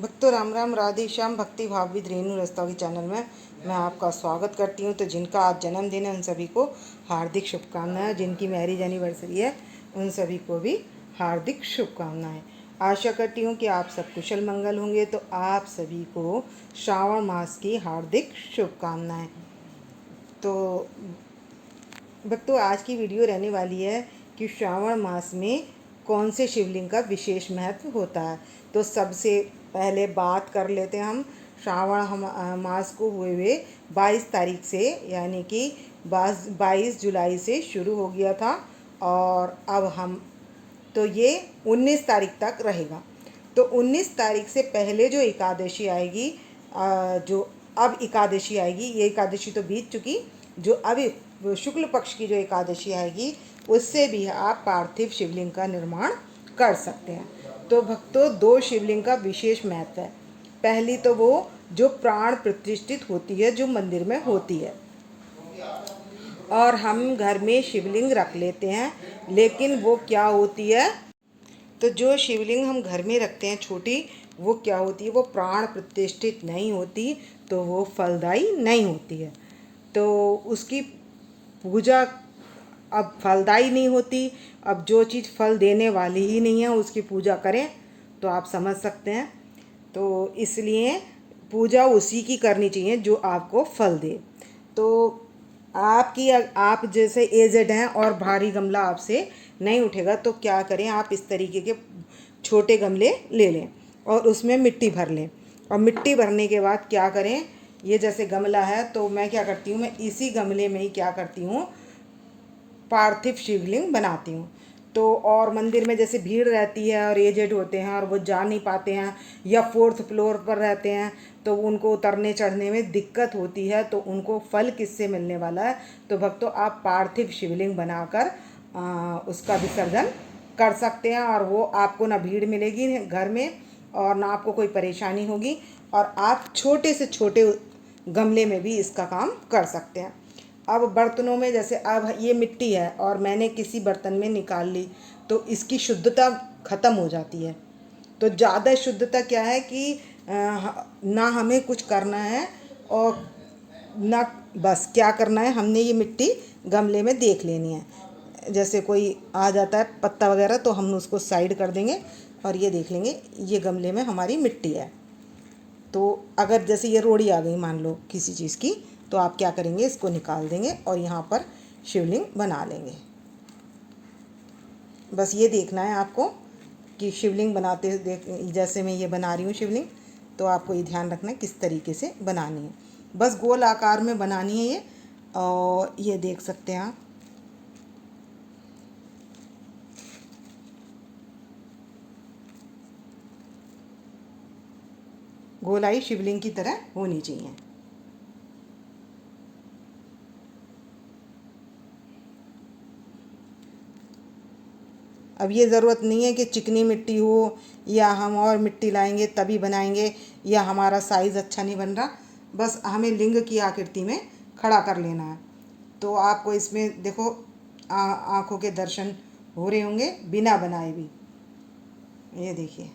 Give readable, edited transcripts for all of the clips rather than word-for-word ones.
भक्तों राम राम, राधे श्याम। भक्ति भाव विद रेणु रस्तोगी चैनल में मैं आपका स्वागत करती हूँ। तो जिनका आज जन्मदिन है उन सभी को हार्दिक शुभकामनाएं। जिनकी मैरिज एनिवर्सरी है उन सभी को भी हार्दिक शुभकामनाएं। आशा करती हूँ कि आप सब कुशल मंगल होंगे। तो आप सभी को श्रावण मास की हार्दिक शुभकामनाएं। तो भक्तों आज की वीडियो रहने वाली है कि श्रावण मास में कौन से शिवलिंग का विशेष महत्व होता है। तो सबसे पहले बात कर लेते हैं हम श्रावण मास को हुए 22 तारीख से, यानी कि 22 जुलाई से शुरू हो गया था और अब हम तो ये 19 तारीख तक रहेगा। तो 19 तारीख से पहले जो एकादशी आएगी, जो अब एकादशी आएगी, ये एकादशी तो बीत चुकी, जो अब शुक्ल पक्ष की जो एकादशी आएगी उससे भी आप पार्थिव शिवलिंग का निर्माण कर सकते हैं। तो भक्तों दो शिवलिंग का विशेष महत्व है। पहली तो वो जो प्राण प्रतिष्ठित होती है, जो मंदिर में होती है और हम घर में शिवलिंग रख लेते हैं, लेकिन वो क्या होती है, तो जो शिवलिंग हम घर में रखते हैं छोटी, वो क्या होती है, वो प्राण प्रतिष्ठित नहीं होती, तो वो फलदायी नहीं होती है। तो उसकी पूजा अब फलदायी नहीं होती। अब जो चीज़ फल देने वाली ही नहीं है उसकी पूजा करें तो आप समझ सकते हैं। तो इसलिए पूजा उसी की करनी चाहिए जो आपको फल दे। तो आप जैसे एजेड हैं और भारी गमला आपसे नहीं उठेगा तो क्या करें, आप इस तरीके के छोटे गमले ले लें और उसमें मिट्टी भर लें। और मिट्टी भरने के बाद क्या करें, ये जैसे गमला है तो मैं क्या करती हूँ, मैं इसी गमले में ही क्या करती हूँ, पार्थिव शिवलिंग बनाती हूँ। तो और मंदिर में जैसे भीड़ रहती है और एजेड होते हैं और वो जा नहीं पाते हैं या फोर्थ फ्लोर पर रहते हैं, तो उनको उतरने चढ़ने में दिक्कत होती है, तो उनको फल किससे मिलने वाला है। तो भक्तों आप पार्थिव शिवलिंग बनाकर उसका विसर्जन कर सकते हैं और वो आपको ना भीड़ मिलेगी घर में और ना आपको कोई परेशानी होगी, और आप छोटे से छोटे गमले में भी इसका काम कर सकते हैं। अब बर्तनों में जैसे अब ये मिट्टी है और मैंने किसी बर्तन में निकाल ली तो इसकी शुद्धता ख़त्म हो जाती है। तो ज़्यादा शुद्धता क्या है कि ना हमें कुछ करना है और ना बस क्या करना है, हमने ये मिट्टी गमले में देख लेनी है। जैसे कोई आ जाता है पत्ता वगैरह तो हम उसको साइड कर देंगे और ये देख लेंगे ये गमले में हमारी मिट्टी है। तो अगर जैसे ये रोड़ी आ गई मान लो किसी चीज़ की, तो आप क्या करेंगे, इसको निकाल देंगे और यहाँ पर शिवलिंग बना लेंगे। बस ये देखना है आपको कि शिवलिंग बनाते देख, जैसे मैं ये बना रही हूँ शिवलिंग, तो आपको ये ध्यान रखना है किस तरीके से बनानी है। बस गोल आकार में बनानी है ये, और ये देख सकते हैं आप। गोलाई शिवलिंग की तरह होनी चाहिए। अब ये ज़रूरत नहीं है कि चिकनी मिट्टी हो या हम और मिट्टी लाएंगे तभी बनाएंगे या हमारा साइज़ अच्छा नहीं बन रहा, बस हमें लिंग की आकृति में खड़ा कर लेना है। तो आपको इसमें देखो आँखों के दर्शन हो रहे होंगे बिना बनाए भी। ये देखिए,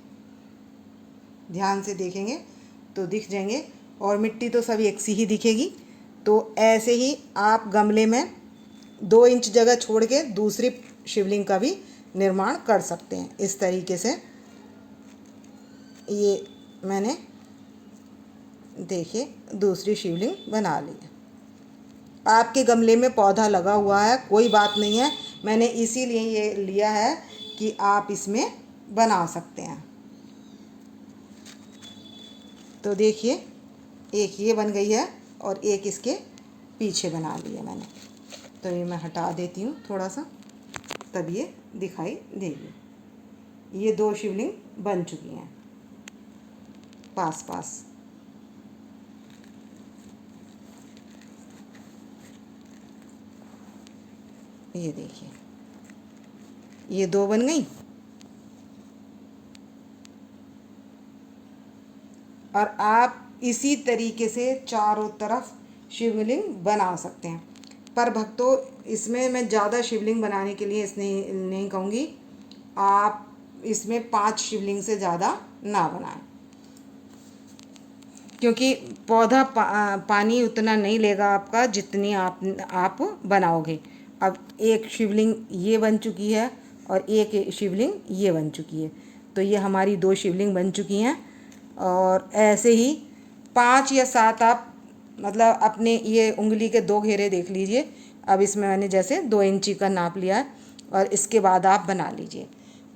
ध्यान से देखेंगे तो दिख जाएंगे और मिट्टी तो सभी एक सी ही दिखेगी। तो ऐसे ही आप गमले में 2 इंच जगह छोड़ के दूसरी शिवलिंग का भी निर्माण कर सकते हैं। इस तरीके से ये मैंने देखिए दूसरी शिवलिंग बना ली है। आपके गमले में पौधा लगा हुआ है कोई बात नहीं है, मैंने इसीलिए ये लिया है कि आप इसमें बना सकते हैं। तो देखिए एक ये बन गई है और एक इसके पीछे बना ली है मैंने। तो ये मैं हटा देती हूँ थोड़ा सा, तब ये दिखाई देगी। ये 2 शिवलिंग बन चुकी हैं पास पास। ये देखिए ये 2 बन गई और आप इसी तरीके से चारों तरफ शिवलिंग बना सकते हैं। पर भक्तों इसमें मैं ज़्यादा शिवलिंग बनाने के लिए इसने नहीं कहूँगी, आप इसमें 5 शिवलिंग से ज़्यादा ना बनाएं। क्योंकि पौधा पानी उतना नहीं लेगा आपका जितनी आप बनाओगे। अब एक शिवलिंग ये बन चुकी है और एक शिवलिंग ये बन चुकी है, तो ये हमारी 2 शिवलिंग बन चुकी हैं। और ऐसे ही 5 या 7 आप मतलब अपने ये उंगली के 2 घेरे देख लीजिए। अब इसमें मैंने जैसे 2 इंची का नाप लिया है और इसके बाद आप बना लीजिए।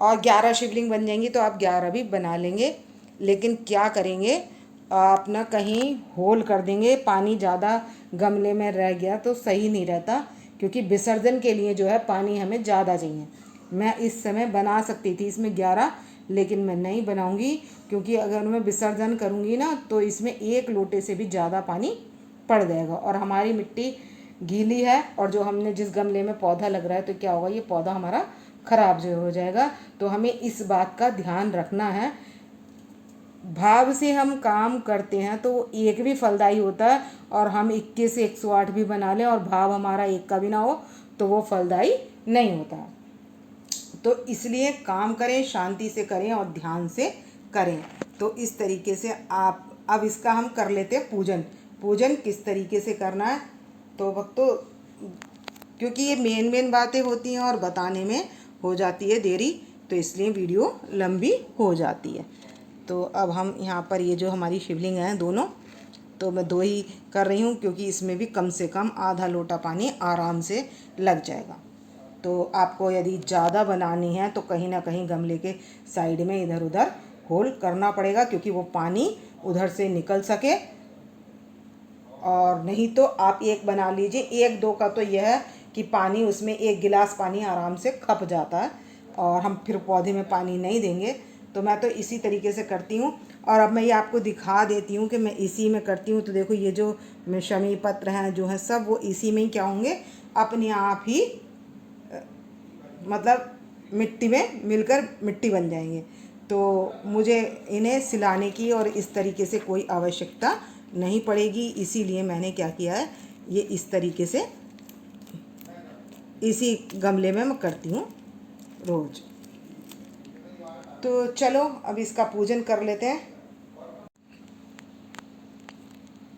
और 11 शिवलिंग बन जाएंगी तो आप 11 भी बना लेंगे। लेकिन क्या करेंगे, आप ना कहीं होल कर देंगे, पानी ज़्यादा गमले में रह गया तो सही नहीं रहता, क्योंकि विसर्जन के लिए जो है पानी हमें ज़्यादा चाहिए। मैं इस समय बना सकती थी इसमें 11, लेकिन मैं नहीं बनाऊंगी, क्योंकि अगर मैं विसर्जन करूंगी ना तो इसमें 1 लोटे से भी ज़्यादा पानी पड़ जाएगा और हमारी मिट्टी गीली है। और जो हमने जिस गमले में पौधा लग रहा है, तो क्या होगा, ये पौधा हमारा ख़राब जो हो जाएगा। तो हमें इस बात का ध्यान रखना है। भाव से हम काम करते हैं तो एक भी फलदायी होता है, और हम 21 से 108 भी बना लें और भाव हमारा एक का भी ना हो तो वो फलदायी नहीं होता। तो इसलिए काम करें, शांति से करें और ध्यान से करें। तो इस तरीके से आप अब इसका हम कर लेते हैं पूजन। पूजन किस तरीके से करना है, तो भक्तों, क्योंकि ये मेन बातें होती हैं और बताने में हो जाती है देरी, तो इसलिए वीडियो लंबी हो जाती है। तो अब हम यहाँ पर ये जो हमारी शिवलिंग हैं दोनों, तो मैं 2 ही कर रही हूँ, क्योंकि इसमें भी कम से कम आधा लोटा पानी आराम से लग जाएगा। तो आपको यदि ज़्यादा बनानी है तो कहीं ना कहीं गमले के साइड में इधर उधर होल करना पड़ेगा, क्योंकि वो पानी उधर से निकल सके। और नहीं तो आप एक बना लीजिए, 1-2 का तो यह है कि पानी उसमें 1 गिलास पानी आराम से खप जाता है और हम फिर पौधे में पानी नहीं देंगे। तो मैं तो इसी तरीके से करती हूँ। और अब मैं ये आपको दिखा देती हूँ कि मैं इसी में करती हूँ। तो देखो, ये जो शमी पत्र हैं जो हैं सब, वो इसी में ही क्या होंगे, अपने आप ही मतलब मिट्टी में मिलकर मिट्टी बन जाएंगे। तो मुझे इन्हें सिलाने की और इस तरीके से कोई आवश्यकता नहीं पड़ेगी, इसीलिए मैंने क्या किया है, ये इस तरीके से इसी गमले में मैं करती हूँ रोज़। तो चलो अब इसका पूजन कर लेते हैं।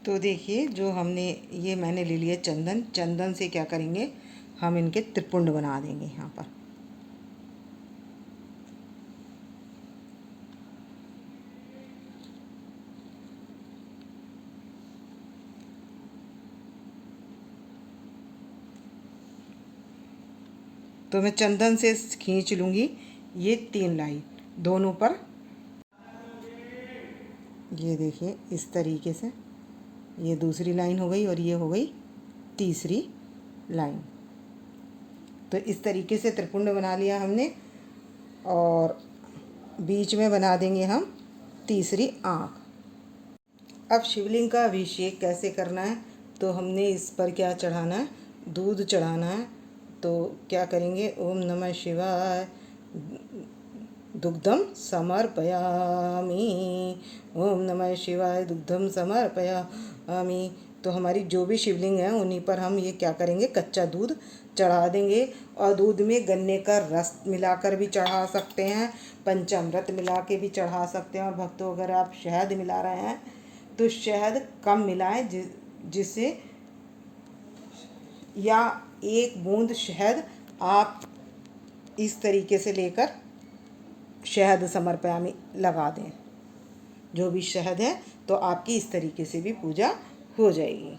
तो देखिए, जो हमने ये मैंने ले लिया चंदन। चंदन से क्या करेंगे, हम इनके त्रिपुंड बना देंगे यहाँ पर। तो मैं चंदन से खींच लूँगी ये 3 लाइन दोनों पर। ये देखिए इस तरीके से, ये दूसरी लाइन हो गई और ये हो गई तीसरी लाइन। तो इस तरीके से त्रिपुंड बना लिया हमने, और बीच में बना देंगे हम तीसरी आँख। अब शिवलिंग का अभिषेक कैसे करना है, तो हमने इस पर क्या चढ़ाना है, दूध चढ़ाना है। तो क्या करेंगे, ओम नमः शिवाय दुग्धम समर्पयामि, ओम नमः शिवाय दुग्धम समर्पयामि। तो हमारी जो भी शिवलिंग है उन्हीं पर हम ये क्या करेंगे, कच्चा दूध चढ़ा देंगे। और दूध में गन्ने का रस मिलाकर भी चढ़ा सकते हैं, पंचामृत मिला के भी चढ़ा सकते हैं। और भक्तों, अगर आप शहद मिला रहे हैं तो शहद कम मिलाएं, जिससे, या 1 बूंद शहद आप इस तरीके से लेकर शहद समर्पयामि लगा दें, जो भी शहद है। तो आपकी इस तरीके से भी पूजा हो जाएगी।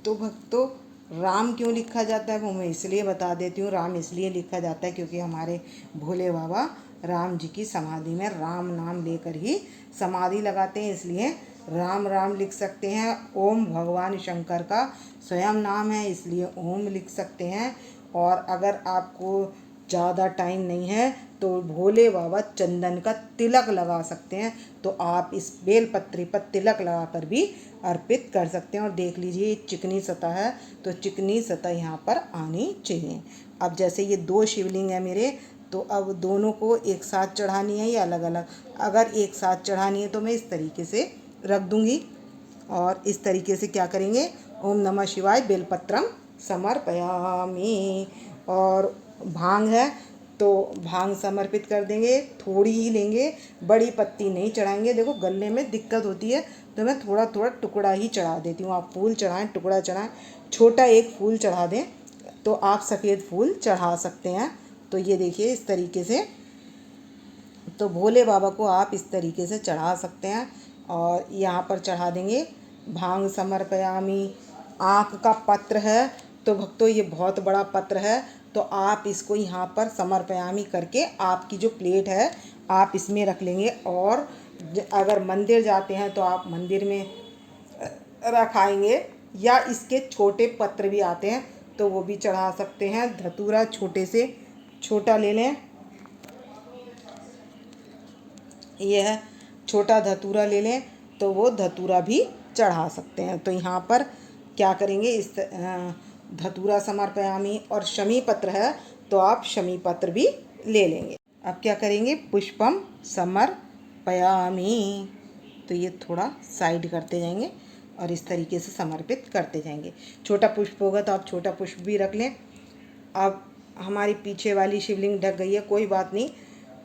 तो भक्तों, राम क्यों लिखा जाता है वो मैं इसलिए बता देती हूँ। राम इसलिए लिखा जाता है क्योंकि हमारे भोले बाबा राम जी की समाधि में राम नाम लेकर ही समाधि लगाते हैं, इसलिए राम राम लिख सकते हैं। ओम भगवान शंकर का स्वयं नाम है, इसलिए ओम लिख सकते हैं। और अगर आपको ज़्यादा टाइम नहीं है तो भोले बाबा चंदन का तिलक लगा सकते हैं, तो आप इस बेलपत्री पर तिलक लगाकर भी अर्पित कर सकते हैं। और देख लीजिए, ये चिकनी सतह है, तो चिकनी सतह यहाँ पर आनी चाहिए। अब जैसे ये 2 शिवलिंग है मेरे, तो अब दोनों को एक साथ चढ़ानी है या अलग अलग। अगर एक साथ चढ़ानी है तो मैं इस तरीके से रख दूँगी, और इस तरीके से क्या करेंगे, ओम नमः शिवाय बेलपत्रम समर्पयामि। और भांग है तो भांग समर्पित कर देंगे, थोड़ी ही लेंगे, बड़ी पत्ती नहीं चढ़ाएंगे। देखो गलने में दिक्कत होती है तो मैं थोड़ा थोड़ा टुकड़ा ही चढ़ा देती हूँ। आप फूल चढ़ाएं, टुकड़ा चढ़ाएं, छोटा एक फूल चढ़ा दें तो आप सफ़ेद फूल चढ़ा सकते हैं। तो ये देखिए इस तरीके से, तो भोले बाबा को आप इस तरीके से चढ़ा सकते हैं। और यहाँ पर चढ़ा देंगे भांग समर्पयामी। आँख का पत्र है तो भक्तों ये बहुत बड़ा पत्र है, तो आप इसको यहाँ पर समर्पयामी करके आपकी जो प्लेट है आप इसमें रख लेंगे। और अगर मंदिर जाते हैं तो आप मंदिर में रखाएंगे, या इसके छोटे पत्र भी आते हैं तो वो भी चढ़ा सकते हैं। धतूरा छोटे से छोटा ले लें, ये है छोटा धतूरा ले लें तो वो धतूरा भी चढ़ा सकते हैं। तो यहाँ पर क्या करेंगे, इस धतूरा समर्पयामी और शमी पत्र है तो आप शमी पत्र भी ले लेंगे। अब क्या करेंगे, पुष्पम समर्पयामी, तो ये थोड़ा साइड करते जाएंगे और इस तरीके से समर्पित करते जाएंगे। छोटा पुष्प होगा तो आप छोटा पुष्प भी रख लें। अब हमारी पीछे वाली शिवलिंग ढक गई है, कोई बात नहीं,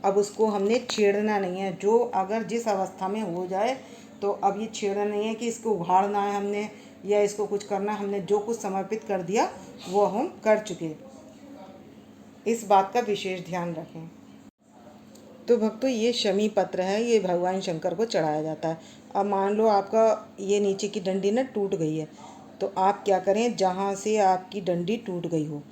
अब उसको हमने छेड़ना नहीं है। जो अगर जिस अवस्था में हो जाए तो अब ये छेड़ना नहीं है कि इसको उघाड़ना है हमने या इसको कुछ करना है। हमने जो कुछ समर्पित कर दिया वो हम कर चुके, इस बात का विशेष ध्यान रखें। तो भक्तों ये शमी पत्र है, ये भगवान शंकर को चढ़ाया जाता है। अब मान लो आपका ये नीचे की डंडी ना टूट गई है, तो आप क्या करें, जहाँ से आपकी डंडी टूट गई हो,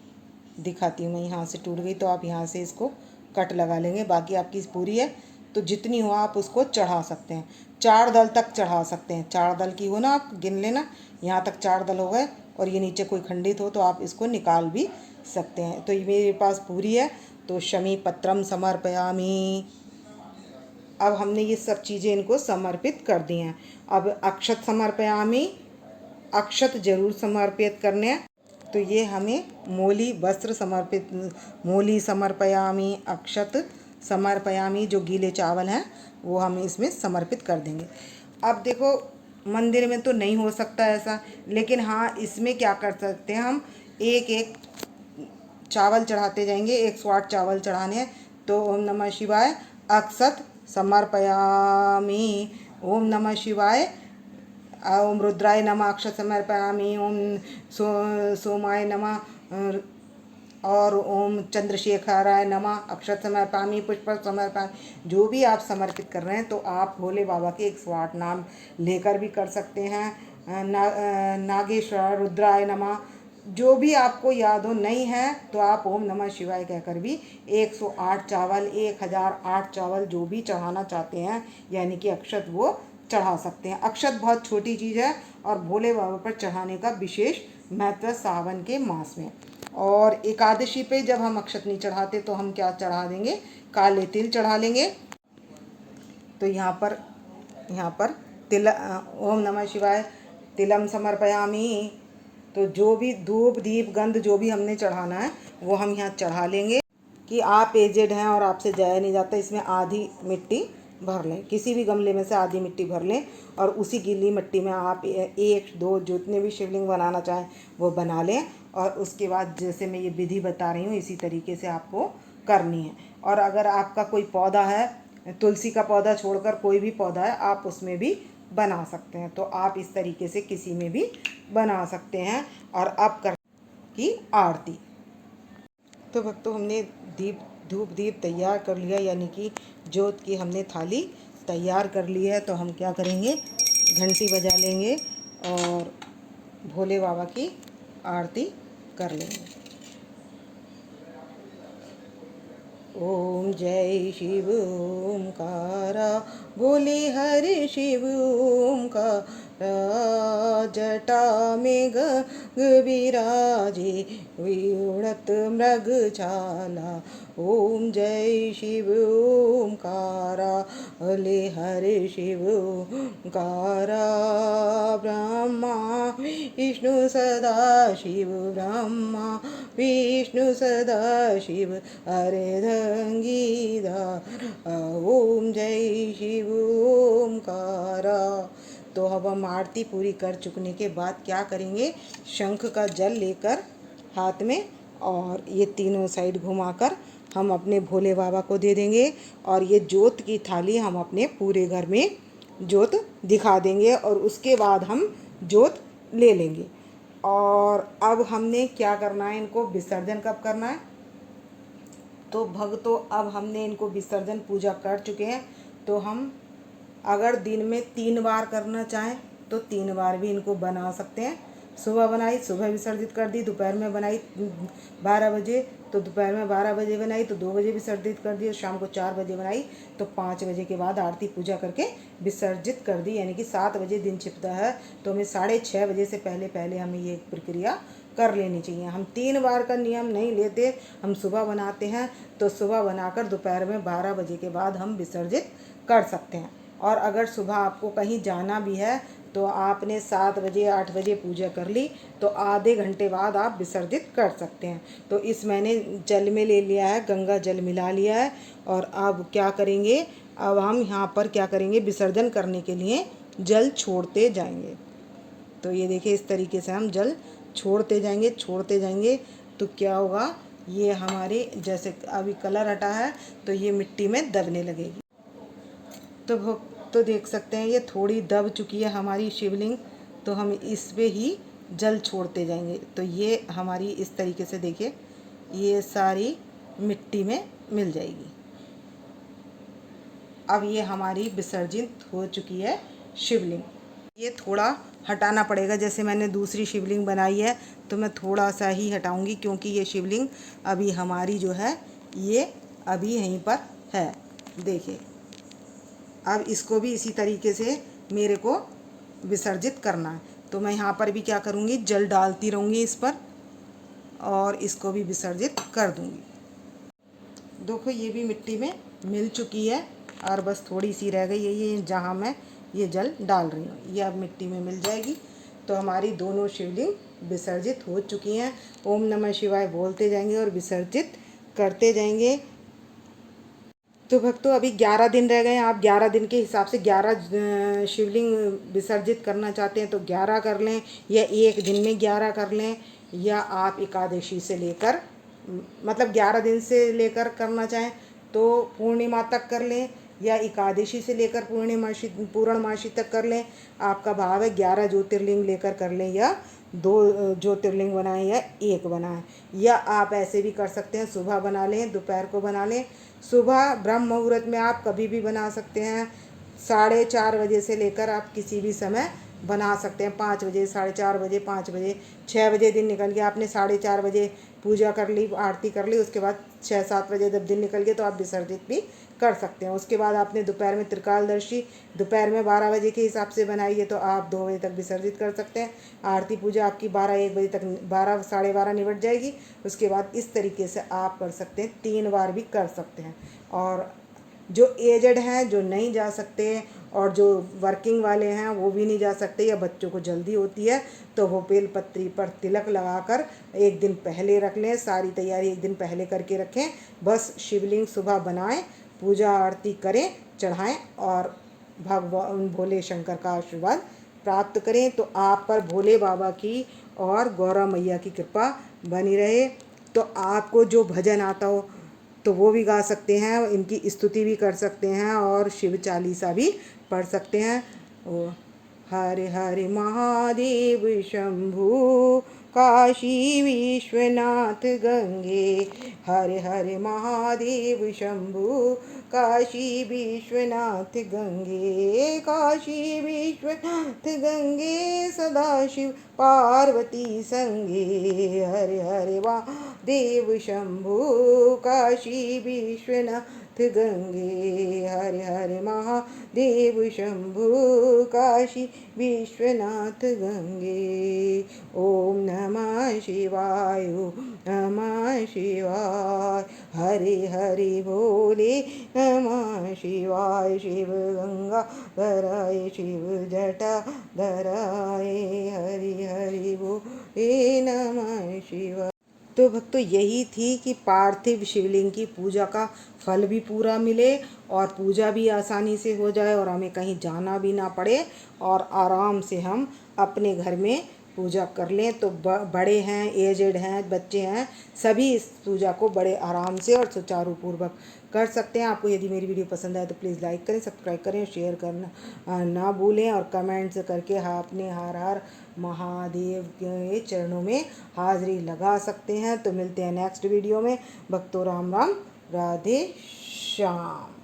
दिखाती हूँ मैं, यहाँ से टूट गई तो आप यहाँ से इसको कट लगा लेंगे। बाकी आपकी पूरी है तो जितनी हो आप उसको चढ़ा सकते हैं। 4 दल तक चढ़ा सकते हैं, 4 दल की हो ना आप गिन लेना, यहाँ तक 4 दल हो गए। और ये नीचे कोई खंडित हो तो आप इसको निकाल भी सकते हैं। तो ये मेरे पास पूरी है तो शमी पत्रम समर्पयामी। अब हमने ये सब चीज़ें इनको समर्पित कर दी हैं। अब अक्षत समर्पयामी, अक्षत जरूर समर्पित करने हैं। तो ये हमें मोली वस्त्र समर्पित, मोली समर्पयामी, अक्षत समर्पयामी, जो गीले चावल हैं वो हम इसमें समर्पित कर देंगे। अब देखो मंदिर में तो नहीं हो सकता ऐसा, लेकिन हाँ इसमें क्या कर सकते हैं, हम एक एक चावल चढ़ाते जाएंगे। 108 चावल चढ़ाने हैं। तो ओम नमः शिवाय अक्षत समर्पयामी, ओम नमः शिवाय, ओम रुद्राय नमः अक्षत समर्पयामी, ओम सोमाय नमः, और ओम चंद्रशेखराय नमः अक्षत समर्पयामी, पुष्प समर्पयामी। जो भी आप समर्पित कर रहे हैं तो आप भोले बाबा के 108 नाम लेकर भी कर सकते हैं। नागेश्वर रुद्राय नमः, जो भी आपको याद हो, नहीं है तो आप ओम नमः शिवाय कहकर भी 108 चावल, 1008 चावल जो भी चढ़ाना चाहते हैं यानी कि अक्षत, वो चढ़ा सकते हैं। अक्षत बहुत छोटी चीज़ है और भोले बाबा पर चढ़ाने का विशेष महत्व सावन के मास में। और एकादशी पे जब हम अक्षत नहीं चढ़ाते तो हम क्या चढ़ा देंगे, काले तिल चढ़ा लेंगे। तो यहाँ पर तिल, ओम नमः शिवाय तिलम समर्पयामी। तो जो भी धूप दीप गंध जो भी हमने चढ़ाना है वो हम यहाँ चढ़ा लेंगे। कि आप एजेड हैं और आपसे जाया नहीं जाता, इसमें आधी मिट्टी भर लें, किसी भी गमले में से आधी मिट्टी भर लें और उसी गीली मिट्टी में आप 1-2 जितने भी शिवलिंग बनाना चाहें वो बना लें। और उसके बाद जैसे मैं ये विधि बता रही हूँ इसी तरीके से आपको करनी है। और अगर आपका कोई पौधा है, तुलसी का पौधा छोड़कर कोई भी पौधा है, आप उसमें भी बना सकते हैं। तो आप इस तरीके से किसी में भी बना सकते हैं। और अब कर की आरती। तो भक्तों हमने धूप दीप तैयार कर लिया, यानी कि जोत की हमने थाली तैयार कर ली है। तो हम क्या करेंगे, घंटी बजा लेंगे और भोले बाबा की आरती कर लेंगे। ओम जय शिव ओंकारा, भोले हरि शिव ओंकारा, जटा में गंग विराजे, विउड़त मृग छाला। ओम जय शिव ओंकारा, भोले हरि शिव ओंकारा, ब्रह्मा विष्णु सदा शिव, ब्रह्मा विष्णु सदा शिव, अर्धंगीधार। ओम जय शिव ओंकारा। तो अब हम आरती पूरी कर चुकने के बाद क्या करेंगे, शंख का जल लेकर हाथ में और ये तीनों साइड घुमाकर हम अपने भोले बाबा को दे देंगे और ये जोत की थाली हम अपने पूरे घर में जोत दिखा देंगे और उसके बाद हम जोत ले लेंगे। और अब हमने क्या करना है, इनको विसर्जन कब करना है? तो भक्तों अब हमने इनको विसर्जन पूजा कर चुके हैं, तो हम अगर दिन में 3 बार करना चाहें तो 3 बार भी इनको बना सकते हैं। सुबह बनाई, सुबह विसर्जित कर दी, दोपहर में बनाई 12 बजे तो दोपहर में 12 बजे बनाई तो 2 बजे विसर्जित कर दी, और शाम को 4 बजे बनाई तो 5 बजे के बाद आरती पूजा करके विसर्जित कर दी। यानी कि 7 बजे दिन छिपता है तो हमें 6:30 बजे से पहले पहले हमें ये प्रक्रिया कर लेनी चाहिए। हम 3 बार का नियम नहीं लेते, हम सुबह बनाते हैं तो सुबह बनाकर दोपहर में 12 बजे के बाद हम विसर्जित कर सकते हैं। और अगर सुबह आपको कहीं जाना भी है तो आपने 7 बजे 8 बजे पूजा कर ली तो आधे घंटे बाद आप विसर्जित कर सकते हैं। तो इस मैंने जल में ले लिया है, गंगा जल मिला लिया है। और अब क्या करेंगे, अब हम यहाँ पर क्या करेंगे, विसर्जन करने के लिए जल छोड़ते जाएंगे। तो ये देखिए इस तरीके से हम जल छोड़ते जाएंगे तो क्या होगा, ये हमारे जैसे अभी कलर हटा है तो ये मिट्टी में दबने लगेगी। तो देख सकते हैं ये थोड़ी दब चुकी है हमारी शिवलिंग, तो हम इस पे ही जल छोड़ते जाएंगे। तो ये हमारी इस तरीके से देखिए ये सारी मिट्टी में मिल जाएगी। अब ये हमारी विसर्जित हो चुकी है शिवलिंग। ये थोड़ा हटाना पड़ेगा, जैसे मैंने दूसरी शिवलिंग बनाई है तो मैं थोड़ा सा ही हटाऊंगी क्योंकि ये शिवलिंग अभी हमारी जो है ये अभी यहीं पर है। देखिए अब इसको भी इसी तरीके से मेरे को विसर्जित करना है। तो मैं यहाँ पर भी क्या करूँगी, जल डालती रहूँगी इस पर और इसको भी विसर्जित कर दूँगी। देखो ये भी मिट्टी में मिल चुकी है और बस थोड़ी सी रह गई है, ये जहाँ मैं ये जल डाल रही हूँ ये अब मिट्टी में मिल जाएगी। तो हमारी दोनों शिवलिंग विसर्जित हो चुकी हैं। ओम नमः शिवाय बोलते जाएंगे और विसर्जित करते जाएंगे। तो भक्तों अभी 11 दिन रह गए हैं। आप 11 दिन के हिसाब से 11 शिवलिंग विसर्जित करना चाहते हैं तो 11 कर लें, या एक दिन में 11 कर लें, या आप एकादशी से लेकर मतलब 11 दिन से लेकर करना चाहें तो पूर्णिमा तक कर लें, या एकादशी से लेकर पूर्णमासी तक कर लें। आपका भाव है 11 ज्योतिर्लिंग लेकर कर लें, या 2 ज्योतिर्लिंग बनाएं या 1 बनाएं, या आप ऐसे भी कर सकते हैं सुबह बना लें दोपहर को बना लें। सुबह ब्रह्म मुहूर्त में आप कभी भी बना सकते हैं, 4:30 बजे से लेकर आप किसी भी समय बना सकते हैं। 5 बजे, 4:30 बजे, 5 बजे, 6 बजे दिन निकल गया, आपने 4:30 बजे पूजा कर ली, आरती कर ली, उसके बाद 6-7 बजे जब दिन निकल गया तो आप विसर्जित भी कर सकते हैं। उसके बाद आपने दोपहर में त्रिकालदर्शी दोपहर में 12 बजे के हिसाब से बनाई है तो आप 2 बजे तक विसर्जित कर सकते हैं। आरती पूजा आपकी 12-1 बजे तक 12 साढ़े 12 निपट जाएगी। उसके बाद इस तरीके से आप कर सकते हैं, 3 बार भी कर सकते हैं। और जो एजड हैं, जो नहीं जा सकते, और जो वर्किंग वाले हैं वो भी नहीं जा सकते, या बच्चों को जल्दी होती है तो वो बेलपत्री पर तिलक लगाकर एक दिन पहले रख लें। सारी तैयारी एक दिन पहले करके रखें। बस शिवलिंग सुबह बनाएं, पूजा आरती करें, चढ़ाएं और भगवान भोले शंकर का आशीर्वाद प्राप्त करें। तो आप पर भोले बाबा की और गौरा मैया की कृपा बनी रहे। तो आपको जो भजन आता हो तो वो भी गा सकते हैं, इनकी स्तुति भी कर सकते हैं और शिव चालीसा भी पढ़ सकते हैं। ओ हरे हरे महादेव शंभु काशी विश्वनाथ गंगे, हरे हरे महादेव शंभु काशी विश्वनाथ गंगे, काशी विश्वनाथ गंगे सदाशिव पार्वती संगे, हरे हरे महादेव शंभु काशी विश्वनाथ गंगे, हरे हरे महादेव शंभु काशी विश्वनाथ गंगे। ओम नमः शिवाय, ओम नमः शिवाय, हरे हरे भोले नमः शिवाय, शिव गंगा धराए शिव जटा धराए, हरि हरि भोले नमः शिवाय। तो भक्तों यही थी कि पार्थिव शिवलिंग की पूजा का फल भी पूरा मिले और पूजा भी आसानी से हो जाए और हमें कहीं जाना भी ना पड़े और आराम से हम अपने घर में पूजा कर लें तो बड़े हैं, एजेड हैं, बच्चे हैं, सभी इस पूजा को बड़े आराम से और सुचारू पूर्वक कर सकते हैं। आपको यदि मेरी वीडियो पसंद आए तो प्लीज़ लाइक करें, सब्सक्राइब करें, शेयर करना ना भूलें और कमेंट्स करके अपने हर हर महादेव के चरणों में हाजिरी लगा सकते हैं। तो मिलते हैं नेक्स्ट वीडियो में। भक्तों राम राम, राधे श्याम।